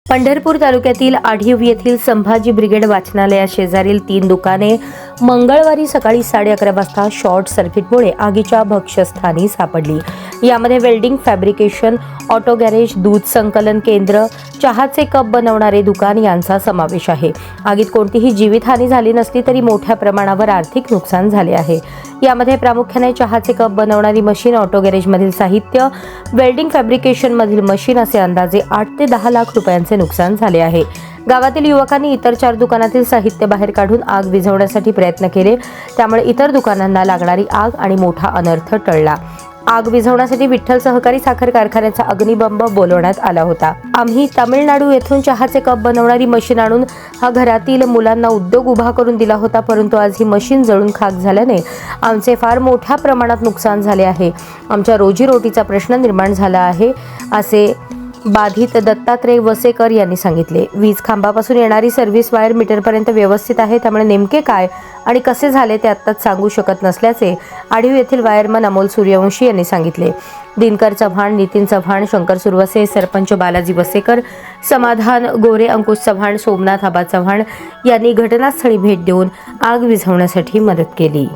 पंढरपूर तालुक्यातील आढीव येथील संभाजी ब्रिगेड वाचनालया शेजारील 3 दुकाने मंगळवारी सकाळी 11:30 वाजता शॉर्ट सर्किटमुळे आगीच्या भक्ष्यस्थानी सापडली। यामध्ये वेल्डिंग, फॅब्रिकेशन, ऑटो गॅरेज, दूध संकलन केंद्र, चहाचे कप बनवणारे दुकान यांचा समावेश आहे। आगीत कोणतीही जीवितहानी झाली नसली तरी मोठ्या प्रमाणावर आर्थिक नुकसान झाले आहे। यामध्ये प्रामुख्याने चहाचे कप बनवणारी मशीन, ऑटो गॅरेजमधील साहित्य, वेल्डिंग फॅब्रिकेशन मधील मशीन असे अंदाजे 8 ते 10 लाख रुपयांचे नुकसान झाले आहे। गावातील युवकांनी इतर 4 दुकानातील साहित्य बाहेर काढून आग विझवण्यासाठी प्रयत्न केले, त्यामुळे इतर दुकानांना लागणारी आग आणि मोठा अनर्थ टळला। आग विझवण्यासाठी विठ्ठल सहकारी साखर कारखान्याचा अग्निबंब बोलवण्यात आला होता। आम्ही तामिळनाडू येथून चहाचे कप बनवणारी मशीन आणून हा घरातील मुलांना उद्योग उभा करून दिला होता, परंतु आज ही मशीन जळून खाक झाल्याने आमचे फार मोठ्या प्रमाणात नुकसान झाले आहे। आमच्या रोजीरोटीचा प्रश्न निर्माण झाला आहे, असे बाधित दत्तात्रय वसेकर यांनी सांगितले। वीज खांबापासून येणारी सर्व्हिस वायर मीटरपर्यंत व्यवस्थित आहे, त्यामुळे नेमके काय आणि कसे झाले ते आत्ताच सांगू शकत नसल्याचे आढीव येथील वायरमन अमोल सूर्यवंशी यांनी सांगितले। दिनकर चव्हाण, नितीन चव्हाण, शंकर सुरवसे, सरपंच बालाजी वसेकर, समाधान गोरे, अंकुश चव्हाण, सोमनाथ आबा चव्हाण यांनी घटनास्थळी भेट देऊन आग विझवण्यासाठी मदत केली।